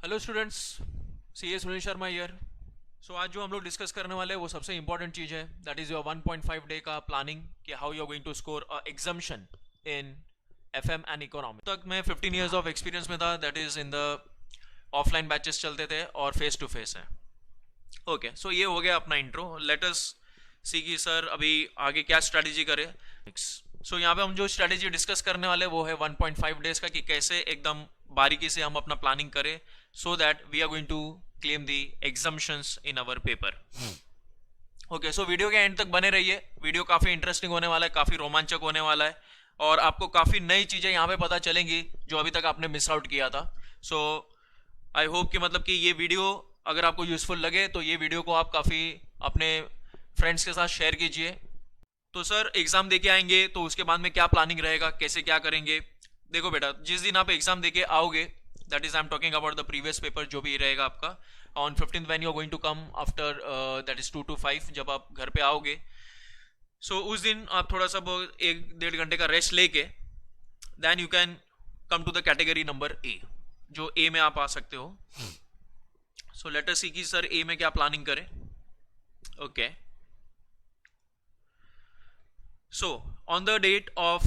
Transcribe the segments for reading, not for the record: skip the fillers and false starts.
Hello students, सी ए Sunil Sharma year. सो आज जो हम लोग डिस्कस करने वाले हैं वो सबसे इंपॉर्टेंट चीज़ है, दैट इज़ योर 1.5 डे का प्लानिंग कि how you are going to score exemption in F M and economy. तक मैं 15 ईयर्स ऑफ एक्सपीरियंस में था, that is in the offline batches चलते थे और फेस टू फेस है। ओके, सो ये हो गया अपना इंट्रो। लेट अस सी कि सर अभी आगे क्या स्ट्रैटेजी करें। सो यहाँ पे हम जो स्ट्रैटेजी डिस्कस करने वाले वो है 1.5 डेज का, कि कैसे एकदम बारीकी से हम अपना प्लानिंग करें so that we are going to claim the exemptions in our paper. Okay, so video के एंड तक बने रहिए। वीडियो काफ़ी इंटरेस्टिंग होने वाला है, काफ़ी रोमांचक होने वाला है और आपको काफ़ी नई चीज़ें यहाँ पे पता चलेंगी जो अभी तक आपने मिस आउट किया था। सो आई होप कि मतलब कि ये वीडियो अगर आपको यूजफुल लगे तो ये वीडियो को आप काफ़ी अपने फ्रेंड्स के साथ शेयर कीजिए। तो सर एग्ज़ाम देके आएंगे तो उसके बाद में क्या प्लानिंग रहेगा, कैसे क्या करेंगे। देखो बेटा, जिस दिन आप एग्ज़ाम देके आओगे, that is I am talking about the previous paper जो भी रहेगा आपका on 15th when you are going to come after that is 2 to 5, जब आप घर पे आओगे। सो उस दिन आप थोड़ा सा 1-1.5 घंटे का रेस्ट लेके then you can come to the category number A, जो ए में आप आ सकते हो। सो लेट अस सी कि सर ए में क्या प्लानिंग करें। Okay, so on the date of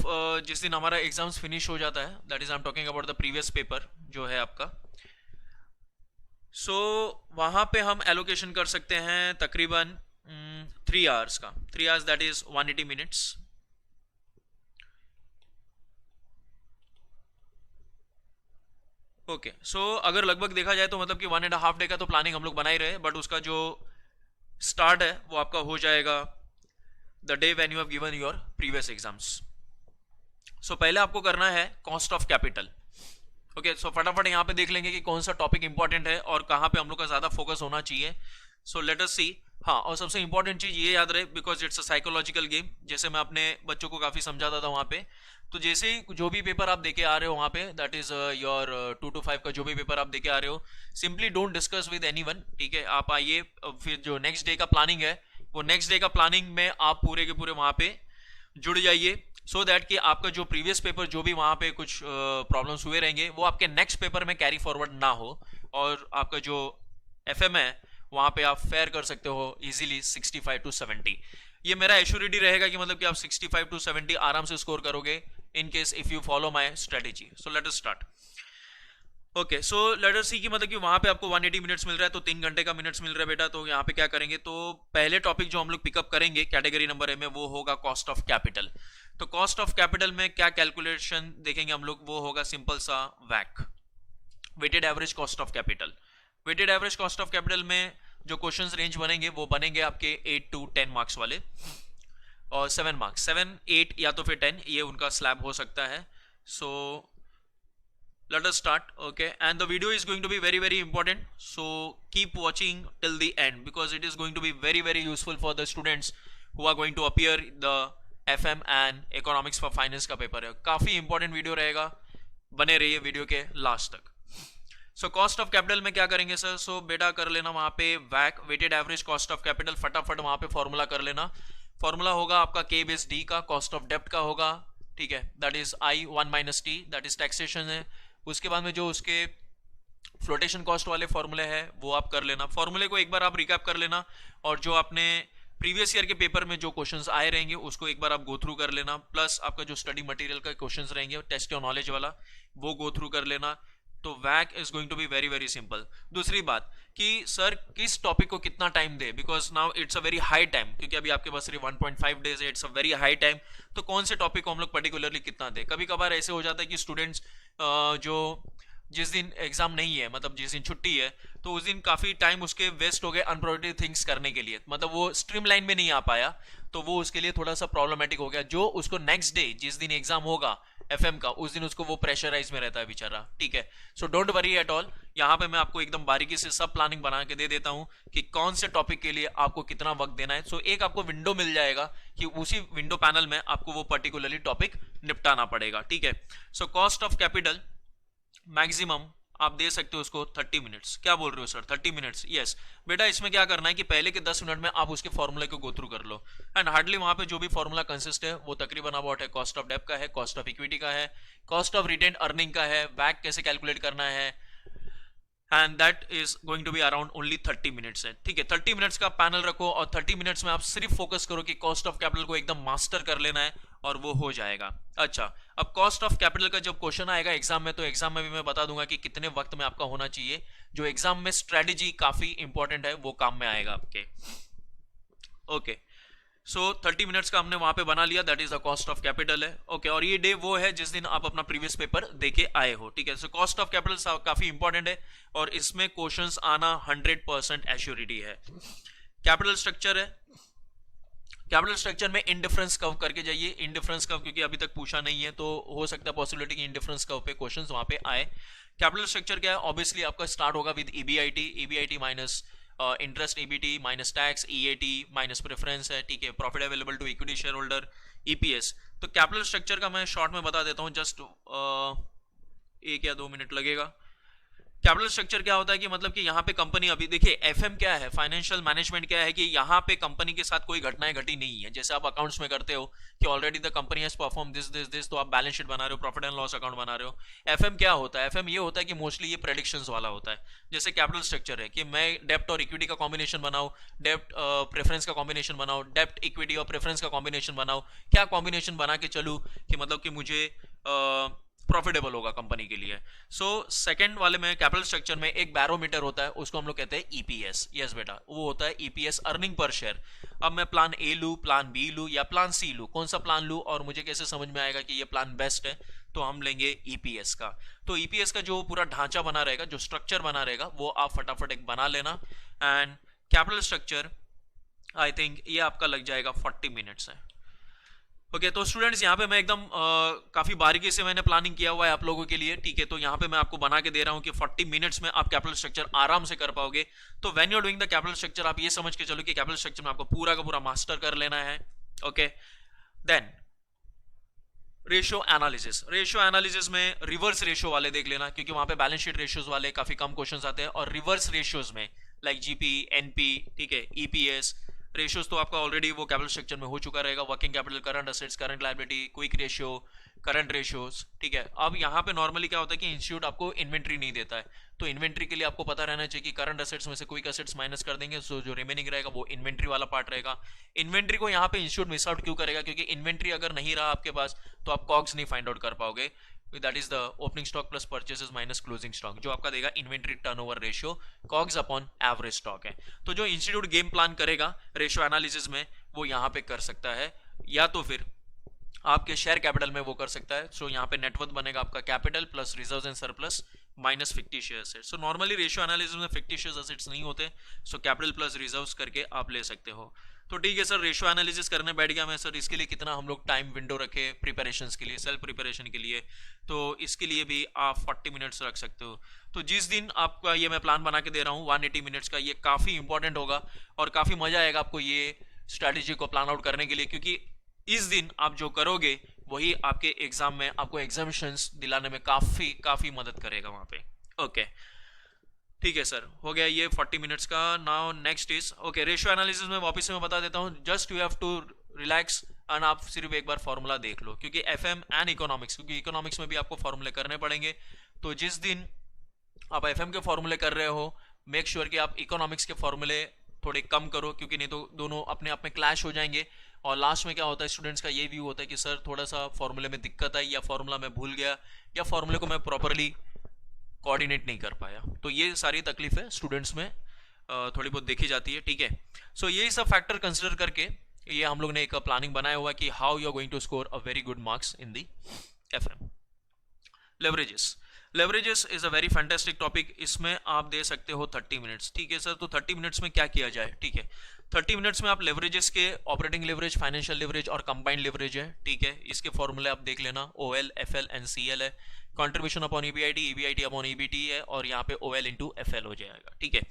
जिस दिन हमारा एग्जाम्स फिनिश हो जाता है, that is I am talking about the previous paper जो है आपका। सो वहाँ पे हम एलोकेशन कर सकते हैं तकरीबन 3 आवर्स का। 3 hours that is 180 minutes. Okay, so अगर लगभग देखा जाए तो मतलब कि 1.5 डे का तो प्लानिंग हम लोग बना ही रहे, बट उसका जो स्टार्ट है वो आपका हो जाएगा the day when you have given your previous exams. So पहले आपको करना है cost of capital. Okay, so फटाफट यहाँ पे देख लेंगे कि कौन सा टॉपिक इंपॉर्टेंट है और कहाँ पे हम लोग का ज्यादा फोकस होना चाहिए। सो लेट अस सी। हाँ, और सबसे इंपॉर्टेंट चीज ये याद रहे, because it's a psychological game, जैसे मैं अपने बच्चों को काफी समझाता था वहाँ पे। तो जैसे ही जो भी पेपर आप देके आ रहे हो वहाँ पे, दैट इज योर 2 to 5 का जो भी पेपर आप देके आ रहे हो, simply don't discuss with anyone. ठीक है, आप आइए, फिर जो नेक्स्ट डे का प्लानिंग है वो नेक्स्ट डे का प्लानिंग में आप पूरे के पूरे वहाँ पे जुड़ जाइए, सो दैट कि आपका जो प्रीवियस पेपर जो भी वहाँ पे कुछ प्रॉब्लम्स हुए रहेंगे वो आपके नेक्स्ट पेपर में कैरी फॉरवर्ड ना हो, और आपका जो एफएम है वहाँ पे आप फेयर कर सकते हो इजीली 65 to 70। ये मेरा एश्योरिटी रहेगा कि मतलब कि आप 65 to 70 आराम से स्कोर करोगे in case if you follow my strategy. So let us start. Okay, so let us see कि मतलब कि वहाँ पे आपको 180 मिनट्स मिल रहा है, तो 3 घंटे का मिनट्स मिल रहा है बेटा। तो यहाँ पे क्या करेंगे, तो पहले टॉपिक जो हम लोग पिकअप करेंगे कैटेगरी नंबर ए में वो होगा कॉस्ट ऑफ कैपिटल। तो कॉस्ट ऑफ कैपिटल में क्या कैलकुलेशन देखेंगे हम लोग, वो होगा सिंपल सा वैक, weighted average cost of capital. Weighted average cost of capital में जो क्वेश्चंस रेंज बनेंगे वो बनेंगे आपके 8 to 10 मार्क्स वाले, और 7 मार्क्स, 7, 8 या तो फिर 10, ये उनका स्लैब हो सकता है। सो let us start. Okay, and the video is going to be very very important, so keep watching till the end because it is going to be very very useful for the students who are going to appear the FM and economics for finance का paper है। काफी important video रहेगा, बने रहिए video के last तक। So cost of capital में क्या करेंगे सर, सो बेटा कर लेना वहां पे वैक, weighted average cost of capital, फटाफट वहां पे फॉर्मूला कर लेना। फॉर्मूला होगा आपका K बेस D का, कॉस्ट ऑफ डेप्ट का होगा, ठीक है, that is I1 - T, that is taxation है। उसके बाद में जो उसके फ्लोटेशन कॉस्ट वाले फॉर्मूले हैं वो आप कर लेना। फॉर्मूले को एक बार आप रिकैप कर लेना, और जो आपने प्रीवियस ईयर के पेपर में जो क्वेश्चंस आए रहेंगे उसको एक बार आप गो थ्रू कर लेना, प्लस आपका जो स्टडी मटेरियल का क्वेश्चंस रहेंगे टेस्ट योर नॉलेज वाला वो गो थ्रू कर लेना। तो वैक is going to be very very simple. दूसरी बात कि सर किस टॉपिक को कितना टाइम दे, because now it's a very high time, क्योंकि अभी आपके पास सिर्फ 1.5 डेज है, it's a very high time. तो कौन से टॉपिक को हम लोग पर्टिकुलरली कितना दे। कभी कभार ऐसे हो जाता है कि स्टूडेंट्स जो जिस दिन एग्जाम नहीं है, मतलब जिस दिन छुट्टी है, तो उस दिन काफी टाइम उसके वेस्ट हो गए अनप्रोडक्टिव थिंग्स करने के लिए, मतलब वो स्ट्रीमलाइन में नहीं आ पाया, तो वो उसके लिए थोड़ा सा प्रॉब्लमेटिक हो गया। जो उसको नेक्स्ट डे जिस दिन एग्जाम होगा एफएम का, उस दिन उसको वो प्रेशराइज में रहता है बेचारा। ठीक है, सो डोंट वरी एट ऑल, यहाँ पे मैं आपको एकदम बारीकी से सब प्लानिंग बना के दे देता हूँ कि कौन से टॉपिक के लिए आपको कितना वक्त देना है। सो एक आपको विंडो मिल जाएगा कि उसी विंडो पैनल में आपको वो पर्टिकुलरली टॉपिक निपटाना पड़ेगा। ठीक है, so cost of capital maximum आप दे सकते हो उसको 30 मिनट्स। क्या बोल रहे हो सर, 30 मिनट्स? यस बेटा, इसमें क्या करना है कि पहले के 10 मिनट में आप उसके फॉर्मूले को गो थ्रू कर लो, एंड हार्डली वहां पे जो भी फॉर्मूला कंसिस्ट है वो तकरीबन अबाउट है कॉस्ट ऑफ डेप्ट का है, कॉस्ट ऑफ इक्विटी का है, कॉस्ट ऑफ रिटेन अर्निंग का है, वैक कैसे कैलकुलेट करना है, and that is going to be around only 30 minutes है, ठीक है। 30 मिनट्स का पैनल रखो और 30 मिनट्स में आप सिर्फ फोकस करो कि कॉस्ट ऑफ कैपिटल को एकदम मास्टर कर लेना है और वो हो जाएगा। अच्छा, अब कॉस्ट ऑफ कैपिटल का जब क्वेश्चन आएगा एग्जाम में, तो एग्जाम में भी मैं बता दूंगा कि कितने वक्त में आपका होना चाहिए। जो एग्जाम में स्ट्रेटेजी काफी इंपॉर्टेंट है वो काम में आएगा आपके। ओके, सो 30 मिनट्स का हमने वहां पे बना लिया, that is the cost of capital है। ओके, और ये डे वो है जिस दिन आप अपना प्रीवियस पेपर देके आए हो, ठीक है। सो कॉस्ट ऑफ कैपिटल काफी इंपॉर्टेंट है और इसमें क्वेश्चंस आना 100% एश्योरिटी है। कैपिटल स्ट्रक्चर है, कैपिटल स्ट्रक्चर में इंडिफरेंस कर्व करके जाइए। इंडिफरेंस कर्व क्योंकि अभी तक पूछा नहीं है, तो हो सकता है पॉसिबिलिटी कि इंडिफरेंस कर्व पे क्वेश्चंस वहां पे आए। कैपिटल स्ट्रक्चर क्या है? ऑब्वियसली आपका स्टार्ट होगा with EBIT, EBIT minus interest EBT minus tax EAT minus preference है, ठीक है। Profit available to equity share holder EPS. तो कैपिटल स्ट्रक्चर का मैं शॉर्ट में बता देता हूं, जस्ट 1 या 2 मिनट लगेगा। कैपिटल स्ट्रक्चर क्या होता है कि मतलब कि यहाँ पे कंपनी, अभी देखिए एफएम क्या है, फाइनेंशियल मैनेजमेंट क्या है, कि यहाँ पे कंपनी के साथ कोई घटनाएं घटी नहीं है। जैसे आप अकाउंट्स में करते हो कि already the company has perform this this this, तो आप बैलेंस शीट बना रहे हो, प्रॉफिट एंड लॉस अकाउंट बना रहे हो। एफएम क्या होता है? एफएम ये होता है कि मोस्टली ये प्रेडिक्शंस वाला होता है। जैसे कैपिटल स्ट्रक्चर है कि मैं डेप्ट और इक्विटी का कॉम्बिनेशन बनाऊं, डेप्ट प्रेफरेंस का कॉम्बिनेशन बनाओ, डेप्ट इक्विटी और प्रेफरेंस का कॉम्बिनेशन बनाओ, क्या कॉम्बिनेशन बना के चलूं कि मतलब कि मुझे प्रॉफिटेबल होगा कंपनी के लिए। सो सेकंड वाले में कैपिटल स्ट्रक्चर में एक बैरोमीटर होता है, उसको हम लोग कहते हैं ईपीएस। यस बेटा, वो होता है ईपीएस, अर्निंग पर शेयर। अब मैं प्लान ए लूं, प्लान बी लूं या प्लान सी लूं, कौन सा प्लान लूं और मुझे कैसे समझ में आएगा कि ये प्लान बेस्ट है? तो हम लेंगे ईपीएस का। तो ईपीएस का जो पूरा ढांचा बना रहेगा, जो स्ट्रक्चर बना रहेगा, वो आप फटाफट एक बना लेना। And capital structure I think ये आपका लग जाएगा 40 मिनट्स है। ओके, तो स्टूडेंट्स यहाँ पे मैं एकदम काफी बारीकी से मैंने प्लानिंग किया हुआ है आप लोगों के लिए, ठीक है। तो यहाँ पे मैं आपको बना के दे रहा हूँ कि 40 मिनट्स में आप कैपिटल स्ट्रक्चर आराम से कर पाओगे। तो when you are doing the capital structure, आप ये समझ के चलो कि कैपिटल स्ट्रक्चर में आपको पूरा का पूरा मास्टर कर लेना है। Okay, then ratio analysis. Ratio analysis में रिवर्स रेशियो वाले देख लेना, क्योंकि वहां पे बैलेंस शीट रेशियोज वाले काफी कम क्वेश्चंस आते हैं। और रिवर्स रेशियोज में लाइक जीपी, एनपी, ठीक है, ईपीएस रेशियोज तो आपका ऑलरेडी वो कैपिटल स्ट्रक्चर में हो चुका रहेगा। Working capital, current assets, current liability, quick ratio, current ratios, ठीक है। अब यहाँ पे नॉर्मली क्या होता है कि इंस्टीट्यूट आपको इन्वेंट्री नहीं देता है, तो इन्वेंट्री के लिए आपको पता रहना चाहिए कि करंट असेट्स में से क्विक असेट्स माइनस कर देंगे, सो जो रिमेनिंग रहेगा वो इन्वेंट्री वाला पार्ट रहेगा। इन्वेंट्री को यहाँ पे इंस्टीट्यूट मिस आउट क्यों करेगा? क्योंकि इन्वेंट्री अगर नहीं रहा आपके पास तो आप कॉग्स नहीं फाइंड आउट कर पाओगे। That is the opening stock plus purchases minus closing stock, जो आपका देगा inventory turnover ratio, COGS upon average stock है। तो जो इंस्टीट्यूट गेम प्लान करेगा रेशियो एनालिसिस में, वो यहाँ पे कर सकता है, या तो फिर आपके शेयर कैपिटल में वो कर सकता है। सो यहाँ पे नेटवर्थ बनेगा आपका capital plus reserves and surplus minus fictitious assets. So normally ratio analysis में फिक्टिशियस एसेट्स नहीं होते, सो कैपिटल प्लस रिजर्व्स करके आप ले सकते हो। तो ठीक है सर, रेशियो एनालिसिस करने बैठ गया मैं सर, इसके लिए कितना हम लोग टाइम विंडो रखे प्रिपरेशंस के लिए, सेल्फ प्रिपरेशन के लिए? तो इसके लिए भी आप 40 मिनट्स रख सकते हो। तो जिस दिन आपका ये मैं प्लान बना के दे रहा हूँ 180 मिनट्स का, ये काफ़ी इंपॉर्टेंट होगा और काफ़ी मजा आएगा आपको ये स्ट्रैटेजी को प्लान आउट करने के लिए, क्योंकि इस दिन आप जो करोगे वही आपके एग्जाम में आपको एग्जामिशंस दिलाने में काफ़ी काफ़ी मदद करेगा वहाँ पे। ओके, ठीक है सर, हो गया ये 40 मिनट्स का। Now next is okay, ratio analysis में वापस से मैं बता देता हूँ, just you have to relax and आप सिर्फ एक बार फॉर्मूला देख लो, क्योंकि एफएम एंड इकोनॉमिक्स, क्योंकि इकोनॉमिक्स में भी आपको फॉर्मूले करने पड़ेंगे। तो जिस दिन आप एफएम के फॉर्मूले कर रहे हो, मेक श्योर कि आप इकोनॉमिक्स के फॉर्मूले थोड़े कम करो, क्योंकि नहीं तो दोनों अपने आप में क्लैश हो जाएंगे। और लास्ट में क्या होता है, स्टूडेंट्स का ये व्यू होता है कि सर थोड़ा सा फॉर्मूले में दिक्कत आई, या फॉर्मूला मैं भूल गया, या फॉर्मूले को मैं प्रॉपरली कोऑर्डिनेट नहीं कर पाया। तो ये सारी तकलीफ है स्टूडेंट्स में थोड़ी बहुत देखी जाती है, ठीक है। सो यही सब फैक्टर कंसिडर करके ये हम लोग ने एक प्लानिंग बनाया हुआ कि how you are going to score a very good marks in the FM. Leverages, leverages is a very fantastic topic. इसमें आप दे सकते हो 30 मिनट्स, ठीक है सर। तो 30 मिनट्स में क्या किया जाए, ठीक है। 30 मिनट्स में आप लेवरेजेस के ऑपरेटिंग लेवरेज, फाइनेंशियल लेवरेज और कंबाइंड लेवरेज है, ठीक है। इसके फॉर्मूले आप देख लेना, ओएल, एफएल एंड सीएल है। Contribution upon EBIT, EBIT upon EBT है, और यहाँ पे ओएल इंटू एफएल हो जाएगा, ठीक है।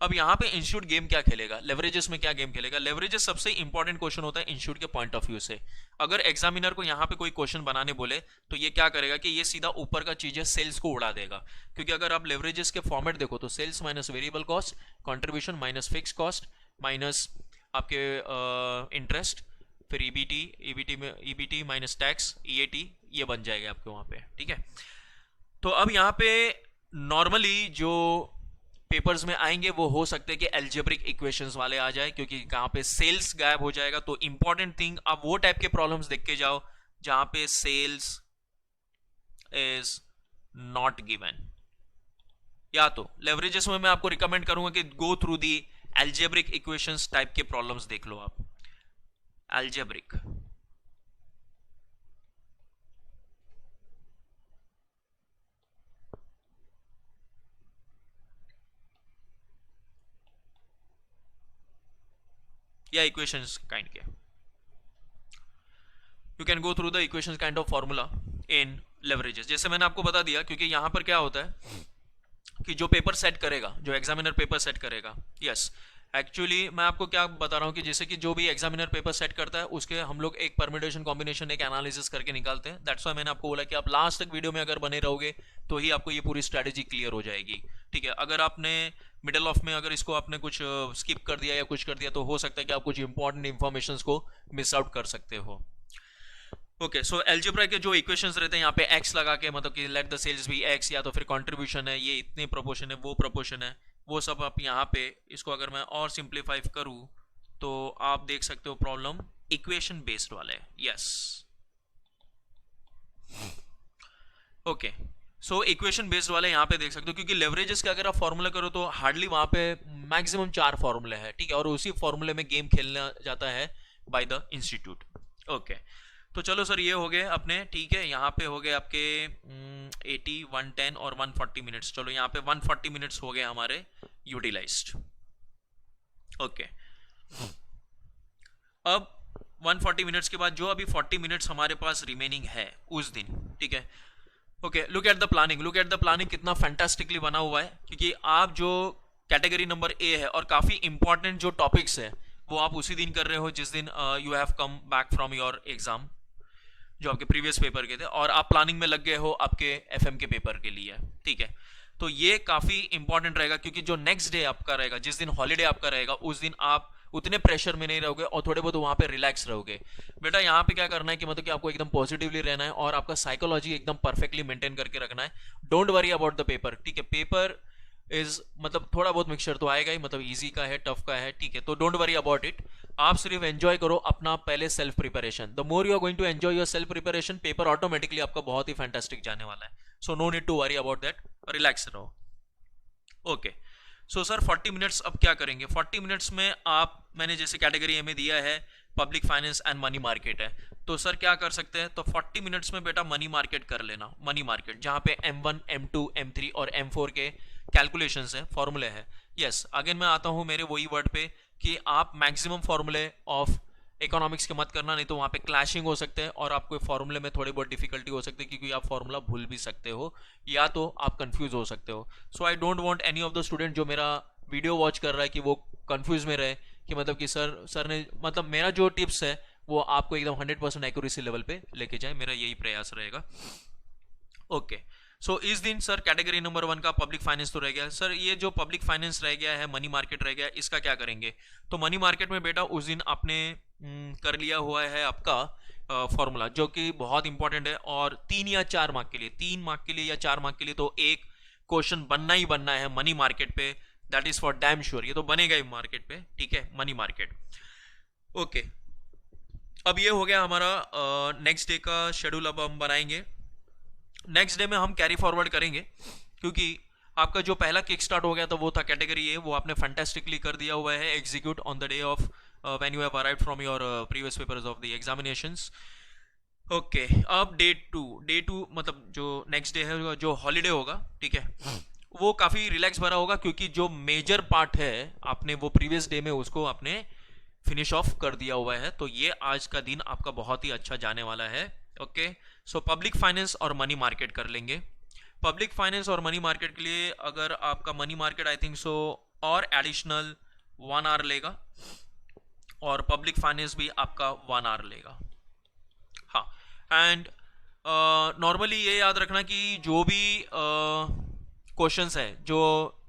अब यहाँ पे इंस्टीट्यूट गेम क्या खेलेगा, लेवरेजेस में क्या गेम खेलेगा? लेवरेजेस सबसे इंपॉर्टेंट क्वेश्चन होता है इंस्टीट्यूट के पॉइंट ऑफ व्यू से। अगर एग्जामिनर को यहाँ पे कोई क्वेश्चन बनाने बोले तो ये क्या करेगा कि ये सीधा ऊपर का चीज है, सेल्स को उड़ा देगा। क्योंकि अगर आप लेवरेजेस के फॉर्मेट देखो तो sales minus variable cost, contribution minus fix cost minus आपके इंटरेस्ट, फिर ईबीटी, ईबीटी में ईबीटी माइनस टैक्स, ईएटी, ये बन जाएगा आपके वहां पे, ठीक है। तो अब यहाँ पे नॉर्मली जो पेपर्स में आएंगे वो हो सकते हैं कि एल्जेब्रिक इक्वेशंस वाले आ जाए, क्योंकि कहाँ पे सेल्स गायब हो जाएगा। तो इंपॉर्टेंट थिंग आप वो टाइप के प्रॉब्लम्स देख के जाओ जहां पे सेल्स इज नॉट गिवन। या तो लेवरेजेस में मैं आपको रिकमेंड करूंगा कि go through the algebraic equations type के प्रॉब्लम्स देख लो आप। एल्जेब्रिक या इक्वेशंस काइंड के, you can go through the equations kind of formula in leverages. जैसे मैंने आपको बता दिया, क्योंकि यहां पर क्या होता है कि जो पेपर सेट करेगा, जो एग्जामिनर पेपर सेट करेगा, यस एक्चुअली मैं आपको क्या बता रहा हूँ कि जैसे कि जो भी एग्जामिनर पेपर सेट करता है उसके हम लोग एक परम्यूटेशन कॉम्बिनेशन, एक एनालिसिस करके निकालते हैं। दैट्स व्हाई मैंने आपको बोला कि आप लास्ट तक वीडियो में अगर बने रहोगे तो ही आपको ये पूरी स्ट्रैटेजी क्लियर हो जाएगी। ठीक है, अगर आपने मिडल ऑफ में अगर इसको आपने कुछ स्किप कर दिया या कुछ कर दिया तो हो सकता है कि आप कुछ इंपॉर्टेंट इंफॉर्मेशन को मिस आउट कर सकते हो। ओके, सो एल्जेब्रा के जो इक्वेशंस रहते हैं यहाँ पे x लगा के, मतलब कि let the sales be x, या तो फिर कंट्रीब्यूशन है, ये इतने प्रोपोर्शन है, वो प्रोपोर्शन है, वो सब आप यहाँ पे इसको अगर मैं और सिंप्लीफाई करूँ तो आप देख सकते हो प्रॉब्लम इक्वेशन बेस्ड वाले। Yes, okay, so equation based वाले यहाँ पे देख सकते हो, क्योंकि लेवरेजेस का अगर आप फॉर्मूला करो तो हार्डली वहाँ पे मैक्सिमम 4 फॉर्मूले हैं। ठीक है, और उसी फॉर्मूले में गेम खेलना जाता है बाय द इंस्टीट्यूट। ओके, तो चलो सर ये हो गए अपने। ठीक है, यहाँ पे हो गए आपके 80, 110 और 140 मिनट्स। चलो यहाँ पे 140 मिनट्स हो गए हमारे यूटिलाइज्ड। ओके, अब 140 मिनट्स के बाद जो अभी 40 मिनट्स हमारे पास रिमेनिंग है उस दिन, ठीक है। Okay, look at the planning, look at the planning कितना फैंटास्टिकली बना हुआ है, क्योंकि आप जो कैटेगरी नंबर ए है और काफी इंपॉर्टेंट जो टॉपिक्स है वो आप उसी दिन कर रहे हो जिस दिन you have come back from your exam, जो आपके प्रीवियस पेपर के थे, और आप प्लानिंग में लग गए हो आपके एफएम के पेपर के लिए। ठीक है, तो ये काफी इंपॉर्टेंट रहेगा, क्योंकि जो नेक्स्ट डे आपका रहेगा, जिस दिन हॉलीडे आपका रहेगा, उस दिन आप उतने प्रेशर में नहीं रहोगे और थोड़े बहुत वहां पे रिलैक्स रहोगे। बेटा यहाँ पे क्या करना है कि मतलब कि आपको एकदम पॉजिटिवली रहना है और आपका साइकोलॉजी एकदम परफेक्टली मेंटेन करके रखना है। Don't worry about the paper. ठीक है, पेपर इज मतलब थोड़ा बहुत मिक्सचर तो आएगा ही, मतलब इजी का है, टफ का है। ठीक है, तो डोंट वरी अबाउट इट, आप सिर्फ एंजॉय करो अपना पहले self preparation. The more you are going to enjoy your self preparation, paper automatically आपका बहुत ही फैंटास्टिक जाने वाला है। So no need to worry about that, relax रहो। ओके, सो सर 40 मिनट्स अब क्या करेंगे? 40 मिनट्स में आप, मैंने जैसे कैटेगरी में दिया है public finance and money market है, तो सर क्या कर सकते हैं? तो 40 मिनट्स में बेटा मनी मार्केट कर लेना। मनी मार्केट जहां पे M1, M2, M3 और M4 के कैलकुलेशंस है, फॉर्मूले है। यस, अगेन मैं आता हूं मेरे वही वर्ड पे कि आप मैक्सिमम फॉर्मूले ऑफ इकोनॉमिक्स के मत करना, नहीं तो वहां पे क्लैशिंग हो सकते हैं और आपको फॉर्मूले में थोड़ी बहुत डिफिकल्टी हो सकती है, क्योंकि आप फॉर्मूला भूल भी सकते हो या तो आप कंफ्यूज हो सकते हो। So I don't want any of the student जो मेरा वीडियो वॉच कर रहा है कि वो कंफ्यूज में रहे कि मतलब कि सर ने मतलब मेरा जो टिप्स है वो आपको एकदम 100% एक्यूरेसी लेवल पे लेके जाए, मेरा यही प्रयास रहेगा। ओके, सो इस दिन सर कैटेगरी नंबर 1 का पब्लिक फाइनेंस तो रह गया। सर ये जो पब्लिक फाइनेंस रह गया है, मनी मार्केट रह गया, इसका क्या करेंगे? तो मनी मार्केट में बेटा उस दिन आपने कर लिया हुआ है आपका फॉर्मूला, जो कि बहुत इंपॉर्टेंट है, और 3 या 4 मार्क के लिए, 3 मार्क के लिए या 4 मार्क के लिए तो एक क्वेश्चन बनना ही बनना है मनी मार्केट पे, that is for damn sure, ये तो बनेगा ही मार्केट पे। ठीक है, मनी मार्केट। ओके, अब ये हो गया हमारा नेक्स्ट डे का शेड्यूल। अब हम बनाएंगे नेक्स्ट डे में हम कैरी फॉरवर्ड करेंगे, क्योंकि आपका जो पहला किक स्टार्ट हो गया था वो था कैटेगरी ए, वो आपने फैंटास्टिकली कर दिया हुआ है execute on the day of when you have arrived from your previous papers of the examinations. Okay, अब डे टू मतलब जो नेक्स्ट डे है, जो हॉलीडे होगा, ठीक है, वो काफी रिलैक्स भरा होगा, क्योंकि जो मेजर पार्ट है आपने वो प्रीवियस डे में उसको आपने फिनिश ऑफ कर दिया हुआ है। तो ये आज का दिन आपका बहुत ही अच्छा जाने वाला है। ओके, सो पब्लिक फाइनेंस और मनी मार्केट कर लेंगे। पब्लिक फाइनेंस और मनी मार्केट के लिए अगर आपका मनी मार्केट आई थिंक सो और एडिशनल 1 आवर लेगा, और पब्लिक फाइनेंस भी आपका 1 आवर लेगा। हाँ, एंड नॉर्मली ये याद रखना कि जो भी क्वेश्चंस है जो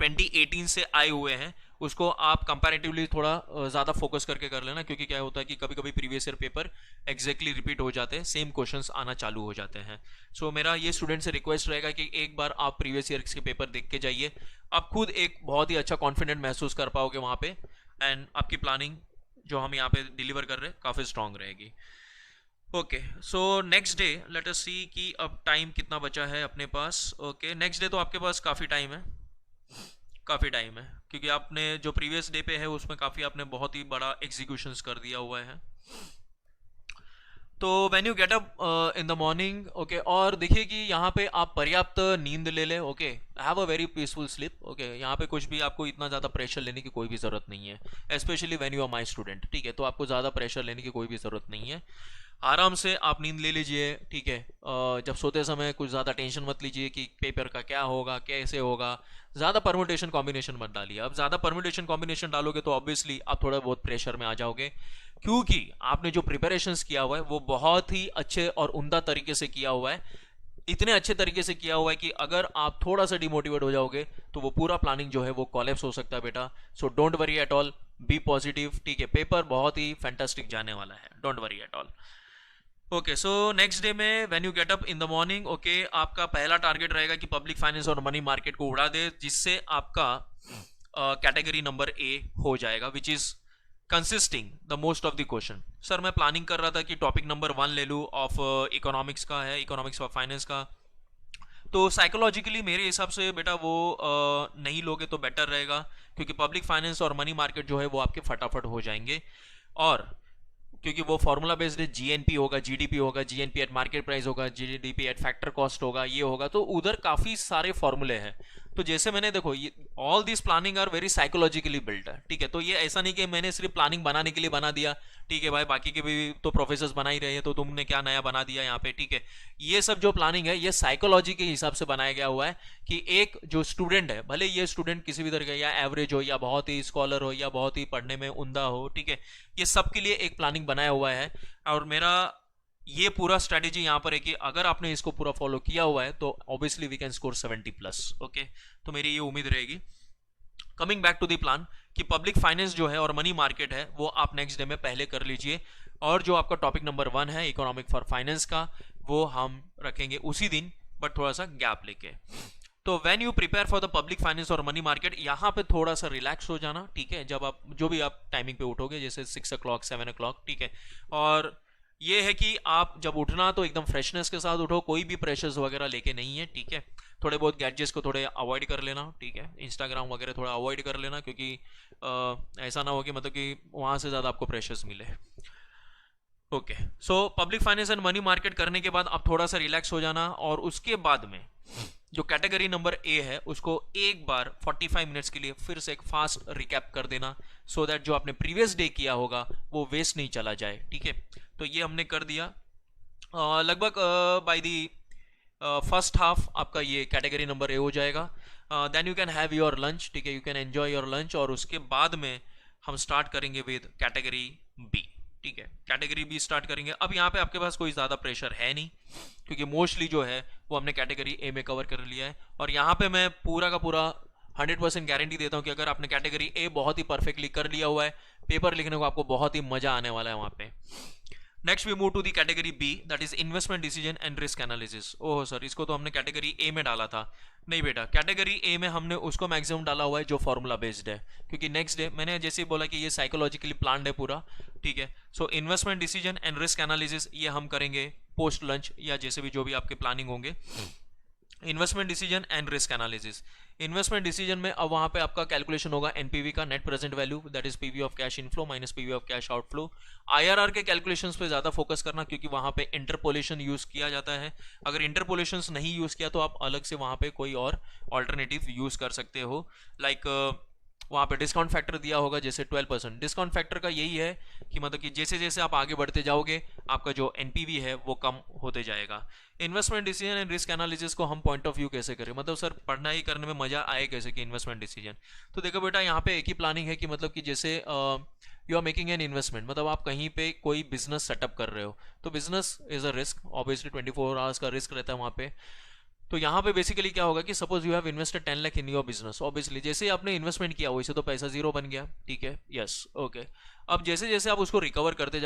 2018 से आए हुए हैं उसको आप कंपैरेटिवली थोड़ा ज़्यादा फोकस करके कर लेना, क्योंकि क्या होता है कि कभी कभी previous year paper exactly repeat हो जाते हैं, सेम क्वेश्चंस आना चालू हो जाते हैं। सो मेरा ये स्टूडेंट से रिक्वेस्ट रहेगा कि एक बार आप प्रीवियस ईयर के पेपर देख के जाइए, आप खुद एक बहुत ही अच्छा कॉन्फिडेंट महसूस कर पाओगे वहाँ पे, एंड आपकी प्लानिंग जो हम यहाँ पे डिलीवर कर रहे हैं काफ़ी स्ट्रांग रहेगी। Okay, so next day let us see कि अब टाइम कितना बचा है अपने पास। ओके, नेक्स्ट डे तो आपके पास काफ़ी टाइम है, काफ़ी टाइम है, क्योंकि आपने जो प्रीवियस डे पे है उसमें काफ़ी आपने बहुत ही बड़ा एग्जीक्यूशंस कर दिया हुआ है। तो when you get up in the morning, okay, और देखिए कि यहाँ पे आप पर्याप्त नींद ले लें। Okay, have a very peaceful sleep. Okay, यहाँ पे कुछ भी आपको इतना ज़्यादा प्रेशर लेने की कोई भी ज़रूरत नहीं है, specially when you are my student, ठीक है। तो आपको ज़्यादा प्रेशर लेने की कोई भी ज़रूरत नहीं है, आराम से आप नींद ले लीजिए, ठीक है। जब सोते समय कुछ ज़्यादा टेंशन मत लीजिए कि पेपर का क्या होगा, कैसे होगा। ज़्यादा परमुटेशन कॉम्बिनेशन मत डालिए। अब ज़्यादा परमुटेशन कॉम्बिनेशन डालोगे तो ऑब्वियसली आप थोड़ा बहुत प्रेशर में आ जाओगे, क्योंकि आपने जो प्रिपरेशंस किया हुआ है वो बहुत ही अच्छे और उम्दा तरीके से किया हुआ है, इतने अच्छे तरीके से किया हुआ है कि अगर आप थोड़ा सा डिमोटिवेट हो जाओगे तो वो पूरा प्लानिंग जो है वो कॉलेप्स हो सकता है बेटा। So don't worry at all, be positive, ठीक है। पेपर बहुत ही फैंटास्टिक जाने वाला है, don't worry at all. Okay, so next day में when you get up in the morning, okay, आपका पहला टारगेट रहेगा कि पब्लिक फाइनेंस और मनी मार्केट को उड़ा दे, जिससे आपका कैटेगरी नंबर ए हो जाएगा, which is consisting the most of the question. Sir मैं प्लानिंग कर रहा था कि टॉपिक नंबर 1 ले लूँ, ऑफ इकोनॉमिक्स का है, इकोनॉमिक्स ऑफ फाइनेंस का। तो साइकोलॉजिकली मेरे हिसाब से बेटा वो नहीं लोगे तो बेटर रहेगा, क्योंकि पब्लिक फाइनेंस और मनी मार्केट जो है वो आपके फटाफट हो जाएंगे, और क्योंकि वो फॉर्मूला बेस्ड है, जीएनपी होगा, जीडीपी होगा, जीएनपी एट मार्केट प्राइस होगा, जीडीपी एट फैक्टर कॉस्ट होगा, ये होगा, तो उधर काफी सारे फॉर्मूले हैं। तो जैसे मैंने देखो ये all this planning are very psychologically build है, ठीक है। तो ये ऐसा नहीं कि मैंने सिर्फ प्लानिंग बनाने के लिए बना दिया, ठीक है भाई, बाकी के भी तो प्रोफेसर्स बना ही रहे हैं तो तुमने क्या नया बना दिया यहाँ पे, ठीक है। ये सब जो प्लानिंग है ये साइकोलॉजी के हिसाब से बनाया गया हुआ है कि एक जो स्टूडेंट है, भले ये स्टूडेंट किसी भी तरह का या एवरेज हो या बहुत ही स्कॉलर हो या बहुत ही पढ़ने में उमदा हो, ठीक है, ये सब के लिए एक प्लानिंग बनाया हुआ है। और मेरा ये पूरा स्ट्रेटेजी यहाँ पर है कि अगर आपने इसको पूरा फॉलो किया हुआ है तो obviously we can score 70+। Okay, तो मेरी ये उम्मीद रहेगी। Coming back to the plan कि पब्लिक फाइनेंस जो है और मनी मार्केट है वो आप नेक्स्ट डे में पहले कर लीजिए, और जो आपका टॉपिक नंबर 1 है इकोनॉमिक फॉर फाइनेंस का वो हम रखेंगे उसी दिन, बट थोड़ा सा गैप लेके। तो when you prepare for the public finance और मनी मार्केट, यहाँ पे थोड़ा सा रिलैक्स हो जाना, ठीक है। जब आप जो भी आप टाइमिंग पे उठोगे, जैसे 6 o'clock 7 o'clock, ठीक है। और ये है कि आप जब उठना तो एकदम फ्रेशनेस के साथ उठो, कोई भी प्रेशर्स वगैरह लेके नहीं है, ठीक है। थोड़े बहुत गैजेट्स को थोड़े अवॉइड कर लेना, ठीक है। इंस्टाग्राम वगैरह थोड़ा अवॉइड कर लेना, क्योंकि ऐसा ना हो कि मतलब कि वहाँ से ज़्यादा आपको प्रेशर्स मिले। Okay, so public finance and money market करने के बाद आप थोड़ा सा रिलैक्स हो जाना, और उसके बाद में जो कैटेगरी नंबर ए है उसको एक बार 45 मिनट्स के लिए फिर से एक फास्ट रिकैप कर देना, सो दैट जो आपने प्रीवियस डे किया होगा वो वेस्ट नहीं चला जाए, ठीक है। तो ये हमने कर दिया लगभग बाय दी फर्स्ट हाफ आपका ये कैटेगरी नंबर ए हो जाएगा। Then you can have your lunch, ठीक है, you can enjoy your lunch, और उसके बाद में हम स्टार्ट करेंगे विद कैटेगरी बी, ठीक है। कैटेगरी बी स्टार्ट करेंगे। अब यहाँ पे आपके पास कोई ज़्यादा प्रेशर है नहीं, क्योंकि मोस्टली जो है वो हमने कैटेगरी ए में कवर कर लिया है, और यहाँ पे मैं पूरा का पूरा 100% गारंटी देता हूँ कि अगर आपने कैटेगरी ए बहुत ही परफेक्टली कर लिया हुआ है, पेपर लिखने को आपको बहुत ही मजा आने वाला है वहाँ पे। Next we move to the category B, that is investment decision and risk analysis. Oh sir, इसको तो हमने कैटेगरी ए में डाला था। नहीं बेटा, कैटेगरी ए में हमने उसको मैक्सिमम डाला हुआ है जो फॉर्मूला बेस्ड है, क्योंकि नेक्स्ट डे मैंने जैसे ही बोला कि ये साइकोलॉजिकली प्लान्ड है पूरा, ठीक है। So investment decision and risk analysis ये हम करेंगे पोस्ट लंच, या जैसे भी जो भी आपके प्लानिंग होंगे। Investment decision and risk analysis, investment decision में अब वहां पे आपका कैलकुलेशन होगा एनपीवी का, net present value, that is PV of cash inflow minus PV of cash outflow. IRR के कैलकुलेशंस पे ज्यादा फोकस करना, क्योंकि वहां पे इंटरपोलेशन यूज किया जाता है। अगर इंटरपोलेशन नहीं यूज किया तो आप अलग से वहां पे कोई और ऑल्टरनेटिव यूज कर सकते हो, लाइक वहाँ पे डिस्काउंट फैक्टर दिया होगा जैसे 12%। डिस्काउंट फैक्टर का यही है कि मतलब कि जैसे जैसे आप आगे बढ़ते जाओगे आपका जो एनपीवी है वो कम होते जाएगा। Investment decision and risk analysis को हम पॉइंट ऑफ व्यू कैसे करें, मतलब सर पढ़ना ही करने में मजा आए कैसे कि इन्वेस्टमेंट डिसीजन। तो देखो बेटा, यहाँ पे एक ही प्लानिंग है कि मतलब कि जैसे you are making an investment, मतलब आप कहीं पे कोई बिजनेस सेटअप कर रहे हो, तो business is a risk, obviously 24 hours का रिस्क रहता है वहाँ पे। तो यहाँ पे बेसिकली क्या होगा कि suppose you have invested 10 lakh in your business, obviously जैसे ही आपने इन्वेस्टमेंट किया वैसे तो पैसा जीरो बन गया, ठीक है, यस, ओके। अब जैसे जैसे आप उसको रिकवर करते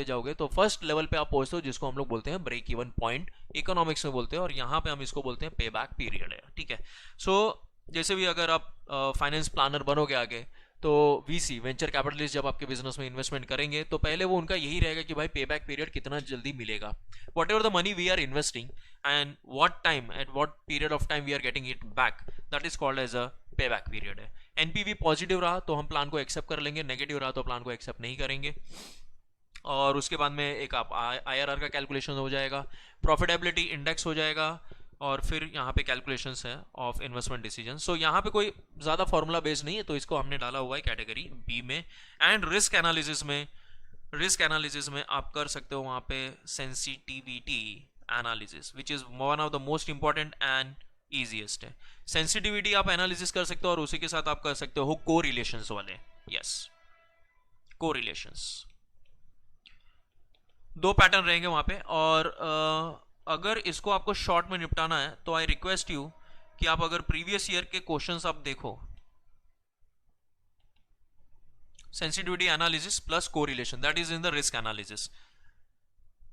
जाओगे तो फर्स्ट लेवल पे आप पहुंचते हो जिसको हम लोग बोलते हैं ब्रेक इवन पॉइंट, इकोनॉमिक्स में बोलते हैं, और यहाँ पे हम इसको बोलते हैं पे बैक पीरियड है, ठीक है। सो जैसे भी अगर आप फाइनेंस प्लानर बनोगे आगे, तो वीसी वेंचर कैपिटलिस्ट जब आपके बिजनेस में इन्वेस्टमेंट करेंगे तो पहले वो उनका यही रहेगा कि भाई पे बैक पीरियड कितना जल्दी मिलेगा, whatever the money we are investing and what time at what period of time we are getting it back, that is called as a pay back period है। एनपीवी पॉजिटिव रहा तो हम plan को accept कर लेंगे, negative रहा तो plan को एक्सेप्ट नहीं करेंगे, और उसके बाद में एक आप आईआरआर का कैलकुलेशन हो जाएगा, प्रॉफिटेबिलिटी इंडेक्स हो जाएगा, और फिर यहाँ पे कैलकुलेशंस है ऑफ इन्वेस्टमेंट डिसीजन। सो यहाँ पे कोई ज़्यादा फॉर्मूला बेस्ड नहीं है, तो इसको हमने डाला हुआ है कैटेगरी बी में। एंड रिस्क एनालिसिस में आप कर सकते हो वहाँ पे sensitivity analysis, which is one of the most important and easiest है। सेंसिटिविटी आप एनालिसिस कर सकते हो, और उसी के साथ आप कर सकते हो को रिलेशंस वाले, यस, को रिलेशंस, दो पैटर्न रहेंगे वहाँ पे। और अगर इसको आपको शॉर्ट में निपटाना है तो आई रिक्वेस्ट यू कि आप अगर प्रीवियस ईयर के क्वेश्चंस आप देखो, sensitivity analysis plus correlation, that is in the risk analysis.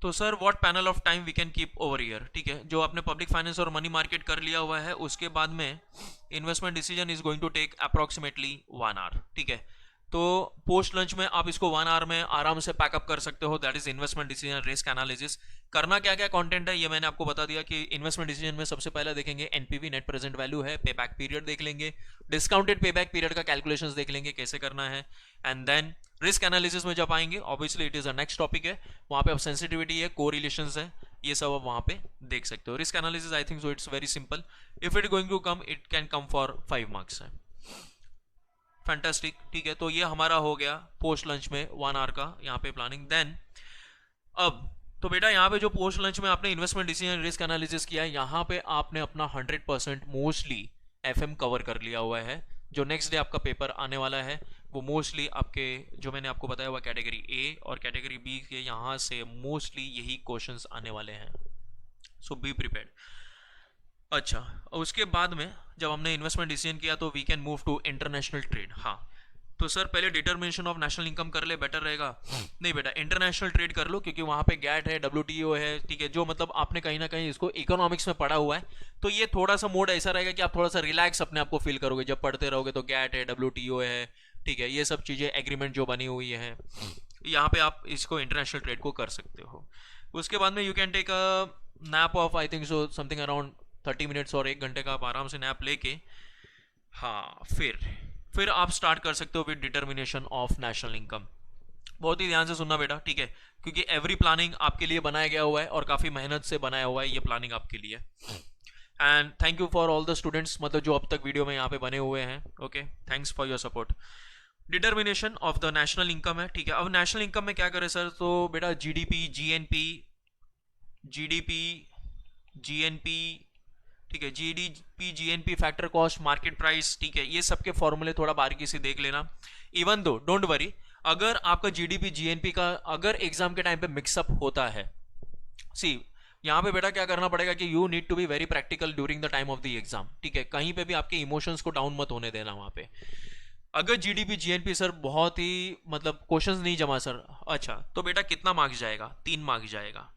तो sir what panel of time we can keep over year, ठीक है, जो आपने पब्लिक फाइनेंस और मनी मार्केट कर लिया हुआ है उसके बाद में investment decision is going to take approximately 1 hour, ठीक है। तो पोस्ट लंच में आप इसको 1 आवर में आराम से पैकअप कर सकते हो, that is investment decision risk analysis. करना क्या क्या कंटेंट है ये मैंने आपको बता दिया कि इन्वेस्टमेंट डिसीजन में सबसे पहले देखेंगे एनपीवी नेट प्रेजेंट वैल्यू है, पे बैक पीरियड देख लेंगे, डिस्काउंटेड पे बैक पीरियड का कैलकुलेशंस देख लेंगे कैसे करना है, एंड देन रिस्क एनालिसिस में जब आएंगे obviously it is a next topic है, वहाँ पे अब सेंसिटिविटी है, को रिलेशंस है, ये सब आप वहाँ पे देख सकते हो। Risk analysis I think so it's very simple, if it going to come it can come for 5 marks है, फैंटास्टिक, ठीक है। तो ये हमारा हो गया पोस्ट लंच में 1 आवर का यहाँ पे प्लानिंग। देन अब तो बेटा यहाँ पे जो पोस्ट लंच में आपने इन्वेस्टमेंट डिसीजन रिस्क एनालिसिस किया है, यहाँ पे आपने अपना 100% मोस्टली एफएम कवर कर लिया हुआ है। जो नेक्स्ट डे आपका पेपर आने वाला है वो मोस्टली आपके जो मैंने आपको बताया हुआ कैटेगरी ए और कैटेगरी बी के यहाँ से मोस्टली यही क्वेश्चंस आने वाले हैं, सो बी प्रिपेयर्ड। अच्छा, उसके बाद में जब हमने इन्वेस्टमेंट डिसीजन किया तो we can move to international trade. हाँ, तो सर पहले डिटर्मिनेशन ऑफ नेशनल इनकम कर ले, बेटर रहेगा। नहीं बेटा, इंटरनेशनल ट्रेड कर लो, क्योंकि वहाँ पे गैट है, WTO है, ठीक है, जो मतलब आपने कहीं ना कहीं इसको इकोनॉमिक्स में पढ़ा हुआ है, तो ये थोड़ा सा मोड ऐसा रहेगा कि आप थोड़ा सा रिलैक्स अपने आप को फील करोगे जब पढ़ते रहोगे। तो गैट है, WTO है, ठीक है, ये सब चीज़ें एग्रीमेंट जो बनी हुई है, यहाँ पे आप इसको इंटरनेशनल ट्रेड को कर सकते हो। उसके बाद में you can take a nap of I think so something around 30 minutes और 1 घंटे का आप आराम से नैप लेके, हाँ, फिर आप स्टार्ट कर सकते हो with determination of national income. बहुत ही ध्यान से सुनना बेटा, ठीक है, क्योंकि एवरी प्लानिंग आपके लिए बनाया गया हुआ है और काफ़ी मेहनत से बनाया हुआ है ये प्लानिंग आपके लिए। And thank you for all the students, मतलब जो अब तक वीडियो में यहाँ पे बने हुए हैं, okay, thanks for your support. Determination of the national income है, ठीक है। अब नेशनल इनकम में क्या करें सर, तो बेटा जीडीपी, जीएनपी, ठीक है, GDP, GNP, factor cost, market price, ठीक है, ये सबके फॉर्मूले थोड़ा बारीकी से देख लेना। इवन दो डोंट वरी, अगर आपका जीडीपी जीएनपी का अगर एग्जाम के टाइम पे मिक्सअप होता है, सी यहाँ पे बेटा क्या करना पड़ेगा कि you need to be very practical during the time of the exam, ठीक है, कहीं पे भी आपके इमोशंस को डाउन मत होने देना वहाँ पे। अगर जीडीपी जीएनपी सर बहुत ही मतलब क्वेश्चंस नहीं जमा सर, अच्छा, तो बेटा कितना मार्क्स जाएगा, 3 मार्क्स जाएगा।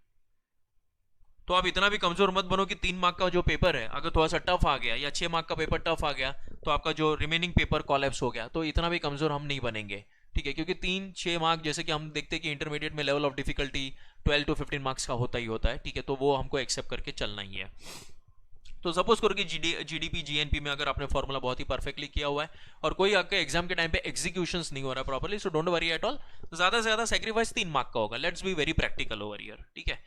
तो आप इतना भी कमजोर मत बनो कि 3 मार्क का जो पेपर है अगर थोड़ा सा टफ आ गया या 6 मार्क का पेपर टफ आ गया तो आपका जो रिमेनिंग पेपर कॉलेप्स हो गया, तो इतना भी कमजोर हम नहीं बनेंगे, ठीक है, क्योंकि 3-6 मार्क जैसे कि हम देखते हैं कि इंटरमीडिएट में level of difficulty 12 to 15 marks का होता ही होता है, ठीक है, तो वो हमको एक्सेप्ट करके चलना ही है। तो सपोज करो कि जीडीपी जीएनपी में अगर आपने फॉर्मूला बहुत ही परफेक्टली किया हुआ है और कोई आपके एग्जाम के टाइम पे एग्जीक्यूशंस नहीं हो रहा properly, so don't worry at all, ज्यादा से ज्यादा सेक्रीफाइस 3 मार्क का होगा, let's be very practical over here, ठीक है,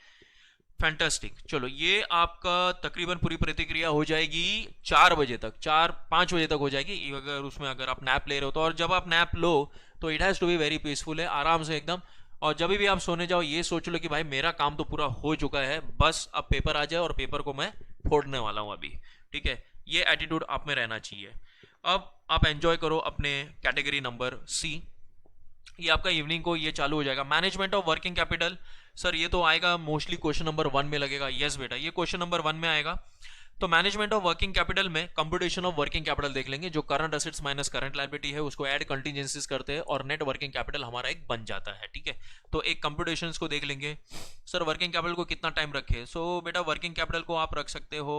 फैंटास्टिक। चलो, ये आपका तकरीबन पूरी प्रतिक्रिया हो जाएगी 4 बजे तक, 4-5 बजे तक हो जाएगी अगर उसमें अगर आप नैप ले रहे हो तो। और जब आप नैप लो तो it has to be very peaceful है, आराम से एकदम। और जब भी आप सोने जाओ ये सोच लो कि भाई मेरा काम तो पूरा हो चुका है, बस अब पेपर आ जाए और पेपर को मैं फोड़ने वाला हूँ अभी, ठीक है, ये एटीट्यूड आप में रहना चाहिए। अब आप एंजॉय करो अपने कैटेगरी नंबर सी, ये आपका इवनिंग को ये चालू हो जाएगा। Management of working capital, sir ये तो आएगा मोस्टली क्वेश्चन नंबर 1 में लगेगा, यस बेटा, ये क्वेश्चन नंबर 1 में आएगा। तो मैनेजमेंट ऑफ वर्किंग कैपिटल में कंप्यूटेशन ऑफ वर्किंग कैपिटल देख लेंगे, जो current assets minus current liability है उसको ऐड कंटीजेंसीज करते हैं और नेट वर्किंग कैपिटल हमारा एक बन जाता है। ठीक है, तो एक कंप्यूटेशंस को देख लेंगे। सर वर्किंग कैपिटल को कितना टाइम रखे? सो बेटा वर्किंग कैपिटल को आप रख सकते हो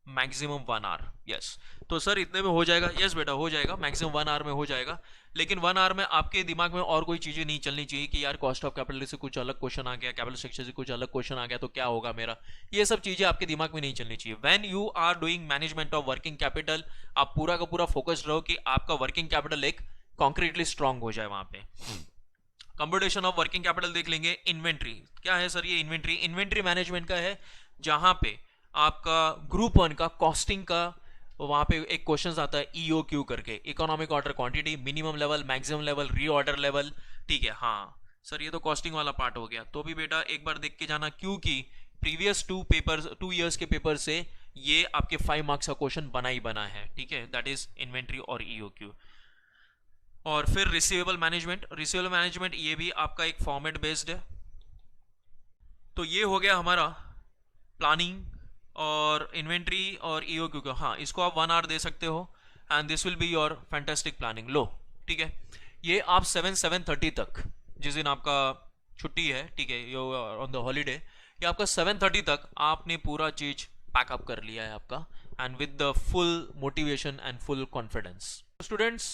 मैक्सिमम 1 आवर। यस, तो सर इतने में हो जाएगा? यस बेटा हो जाएगा, मैक्सिमम 1 आवर में हो जाएगा। लेकिन 1 आवर में आपके दिमाग में और कोई चीज़ें नहीं चलनी चाहिए कि यार कॉस्ट ऑफ कैपिटल से कुछ अलग क्वेश्चन आ गया, कैपिटल स्ट्रक्चर से कुछ अलग क्वेश्चन आ गया तो क्या होगा मेरा, ये सब चीज़ें आपके दिमाग में नहीं चलनी चाहिए। When you are doing management of working capital, आप पूरा का पूरा फोकस्ड रहो कि आपका वर्किंग कैपिटल एक कॉन्क्रीटली स्ट्रांग हो जाए वहां पे। कंप्यूटेशन ऑफ वर्किंग कैपिटल देख लेंगे। इन्वेंट्री क्या है सर? ये इन्वेंट्री मैनेजमेंट का है, जहां पे आपका ग्रुप 1 का कॉस्टिंग का वहां पे एक क्वेश्चन आता है EOQ करके, economic order quantity, minimum level, maximum level, reorder level. ठीक है, हाँ सर ये तो कॉस्टिंग वाला पार्ट हो गया, तो भी बेटा एक बार देख के जाना, क्योंकि प्रीवियस 2 ईयर्स के पेपर से ये आपके 5 मार्क्स का क्वेश्चन बना ही बना है। ठीक है, दैट इज इन्वेंट्री और EOQ। और फिर रिसीवेबल मैनेजमेंट ये भी आपका एक फॉर्मेट बेस्ड है। तो ये हो गया हमारा प्लानिंग और इन्वेंट्री और EOQ का। हाँ, इसको आप 1 आवर दे सकते हो and this will be your fantastic planning. लो ठीक है, ये आप 7:30 तक, जिस दिन आपका छुट्टी है, ठीक है, यो ऑन द हॉलीडे, ये आपका 7:30 तक आपने पूरा चीज पैकअप कर लिया है आपका, and with the full motivation and full confidence. Students,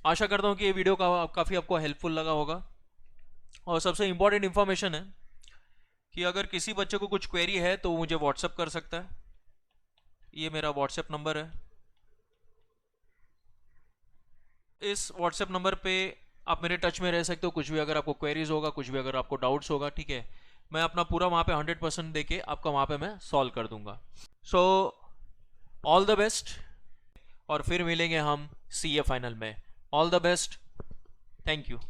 आशा करता हूँ कि ये वीडियो काफ़ी आपको हेल्पफुल लगा होगा। और सबसे इम्पॉर्टेंट इन्फॉर्मेशन है कि अगर किसी बच्चे को कुछ क्वेरी है तो मुझे व्हाट्सएप कर सकता है। ये मेरा व्हाट्सएप नंबर है। इस व्हाट्सएप नंबर पे आप मेरे टच में रह सकते हो। कुछ भी अगर आपको क्वेरीज होगा, कुछ भी अगर आपको डाउट्स होगा, ठीक है, मैं अपना पूरा वहाँ पे 100% देके आपका वहाँ पे मैं सॉल्व कर दूंगा। सो ऑल द बेस्ट, और फिर मिलेंगे हम CA फाइनल में। All the best, thank you.